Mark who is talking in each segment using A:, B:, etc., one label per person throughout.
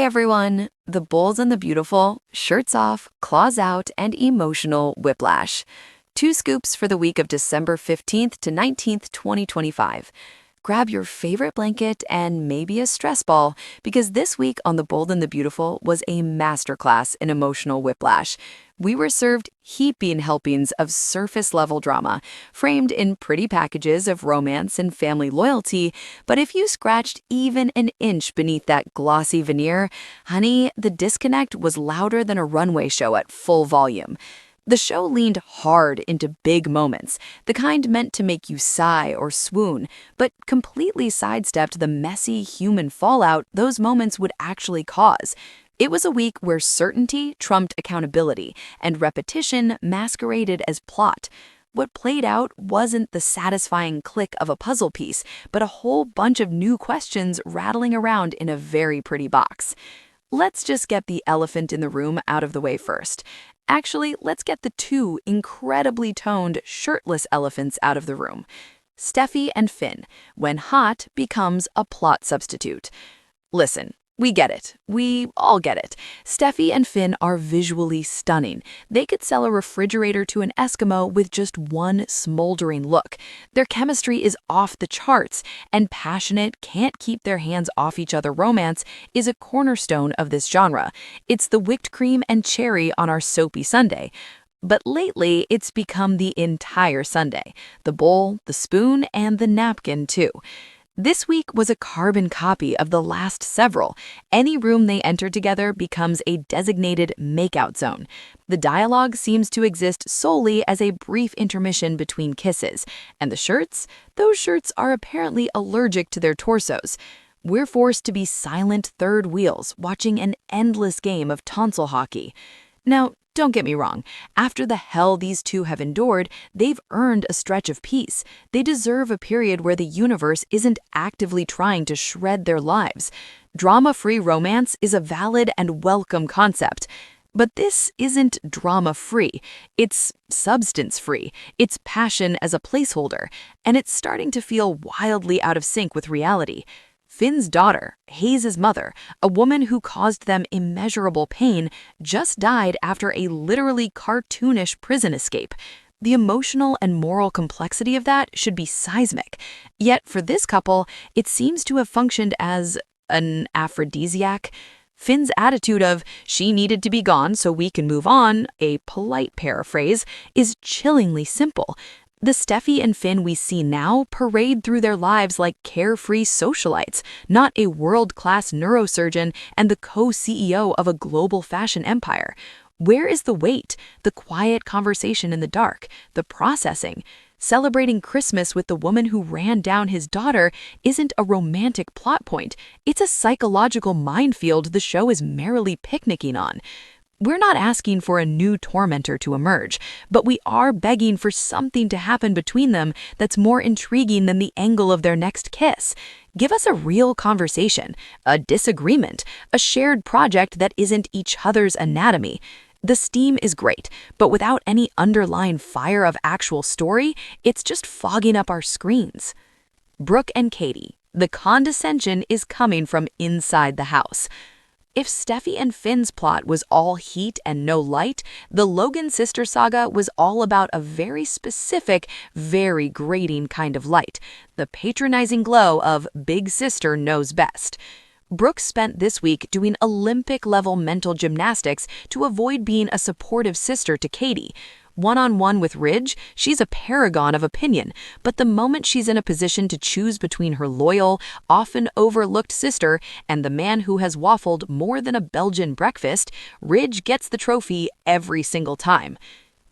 A: everyone! The Bold and the Beautiful, shirts off, claws out, and emotional whiplash. 2 scoops for the week of December 15th to 19th, 2025. Grab your favorite blanket and maybe a stress ball, because this week on The Bold and the Beautiful was a masterclass in emotional whiplash. We were served heaping helpings of surface-level drama, framed in pretty packages of romance and family loyalty, but if you scratched even an inch beneath that glossy veneer, honey, the disconnect was louder than a runway show at full volume. The show leaned hard into big moments, the kind meant to make you sigh or swoon, but completely sidestepped the messy human fallout those moments would actually cause. It was a week where certainty trumped accountability, and repetition masqueraded as plot. What played out wasn't the satisfying click of a puzzle piece, but a whole bunch of new questions rattling around in a very pretty box. Let's just get the elephant in the room out of the way first. Actually, let's get the 2 incredibly toned, shirtless elephants out of the room. Steffy and Finn, when hot becomes a plot substitute. Listen, we get it. We all get it. Steffy and Finn are visually stunning. They could sell a refrigerator to an Eskimo with just one smoldering look. Their chemistry is off the charts, and passionate, can't keep their hands off each other romance is a cornerstone of this genre. It's the whipped cream and cherry on our soapy sundae. But lately, it's become the entire sundae. The bowl, the spoon, and the napkin, too. This week was a carbon copy of the last several. Any room they enter together becomes a designated makeout zone. The dialogue seems to exist solely as a brief intermission between kisses. And the shirts? Those shirts are apparently allergic to their torsos. We're forced to be silent third wheels watching an endless game of tonsil hockey. Now, don't get me wrong, after the hell these 2 have endured, they've earned a stretch of peace. They deserve a period where the universe isn't actively trying to shred their lives. Drama-free romance is a valid and welcome concept. But this isn't drama-free. It's substance-free. It's passion as a placeholder. And it's starting to feel wildly out of sync with reality. Finn's daughter, Hayes' mother, a woman who caused them immeasurable pain, just died after a literally cartoonish prison escape. The emotional and moral complexity of that should be seismic. Yet for this couple, it seems to have functioned as an aphrodisiac. Finn's attitude of, she needed to be gone so we can move on, a polite paraphrase, is chillingly simple. The Steffy and Finn we see now parade through their lives like carefree socialites, not a world-class neurosurgeon and the co-CEO of a global fashion empire. Where is the wait, the quiet conversation in the dark, the processing? Celebrating Christmas with the woman who ran down his daughter isn't a romantic plot point. It's a psychological minefield the show is merrily picnicking on. We're not asking for a new tormentor to emerge, but we are begging for something to happen between them that's more intriguing than the angle of their next kiss. Give us a real conversation, a disagreement, a shared project that isn't each other's anatomy. The steam is great, but without any underlying fire of actual story, it's just fogging up our screens. Brooke and Katie, the condescension is coming from inside the house. If Steffy and Finn's plot was all heat and no light, the Logan sister saga was all about a very specific, very grating kind of light, the patronizing glow of Big Sister Knows Best. Brooke spent this week doing Olympic-level mental gymnastics to avoid being a supportive sister to Katie. One-on-one with Ridge, she's a paragon of opinion, but the moment she's in a position to choose between her loyal, often overlooked sister and the man who has waffled more than a Belgian breakfast, Ridge gets the trophy every single time.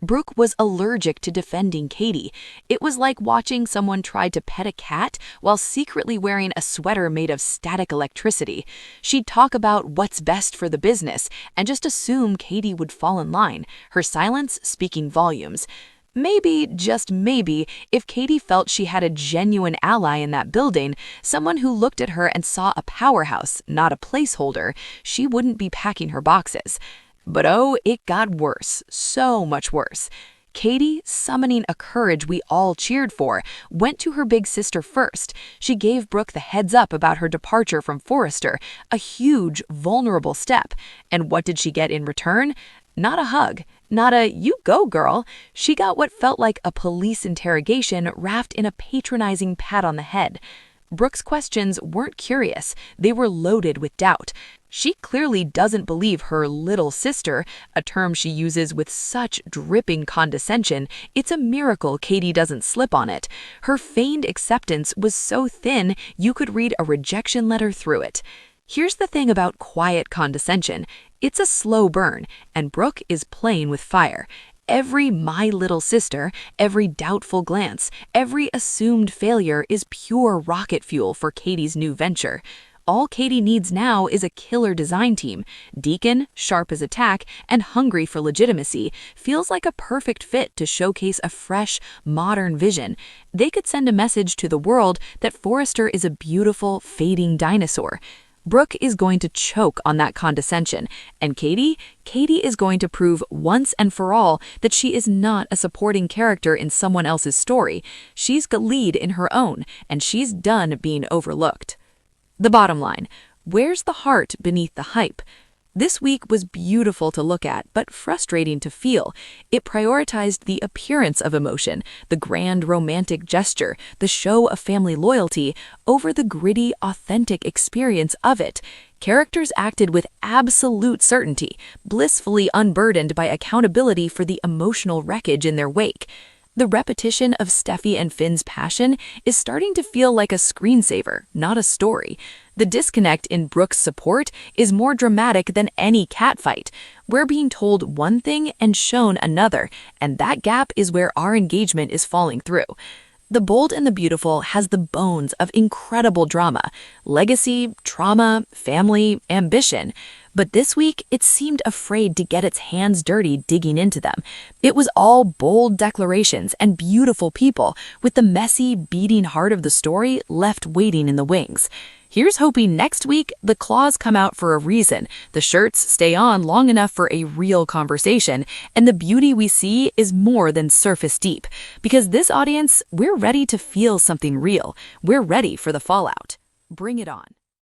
A: Brooke was allergic to defending Katie. It was like watching someone try to pet a cat while secretly wearing a sweater made of static electricity. She'd talk about what's best for the business and just assume Katie would fall in line, her silence speaking volumes. Maybe, just maybe, if Katie felt she had a genuine ally in that building, someone who looked at her and saw a powerhouse, not a placeholder, she wouldn't be packing her boxes. But oh, it got worse, so much worse. Katie, summoning a courage we all cheered for, went to her big sister first. She gave Brooke the heads up about her departure from Forrester, a huge, vulnerable step. And what did she get in return? Not a hug, not a "you go, girl." She got what felt like a police interrogation wrapped in a patronizing pat on the head. Brooke's questions weren't curious, they were loaded with doubt. She clearly doesn't believe her little sister, a term she uses with such dripping condescension. It's a miracle Katie doesn't slip on it. Her feigned acceptance was so thin you could read a rejection letter through it. Here's the thing about quiet condescension. It's a slow burn, and Brooke is playing with fire. Every "my little sister," every doubtful glance, every assumed failure is pure rocket fuel for Katie's new venture. All Katie needs now is a killer design team. Deacon, sharp as a tack, and hungry for legitimacy, feels like a perfect fit to showcase a fresh, modern vision. They could send a message to the world that Forrester is a beautiful, fading dinosaur. Brooke is going to choke on that condescension, and Katie is going to prove once and for all that she is not a supporting character in someone else's story. She's the lead in her own, and she's done being overlooked. The bottom line, where's the heart beneath the hype? This week was beautiful to look at, but frustrating to feel. It prioritized the appearance of emotion, the grand romantic gesture, the show of family loyalty, over the gritty, authentic experience of it. Characters acted with absolute certainty, blissfully unburdened by accountability for the emotional wreckage in their wake. The repetition of Steffy and Finn's passion is starting to feel like a screensaver, not a story. The disconnect in Brooke's support is more dramatic than any catfight. We're being told one thing and shown another, and that gap is where our engagement is falling through. The Bold and the Beautiful has the bones of incredible drama, legacy, trauma, family, ambition. But this week, it seemed afraid to get its hands dirty digging into them. It was all bold declarations and beautiful people, with the messy, beating heart of the story left waiting in the wings. Here's hoping next week the claws come out for a reason, the shirts stay on long enough for a real conversation, and the beauty we see is more than surface deep. Because this audience, we're ready to feel something real. We're ready for the fallout. Bring it on.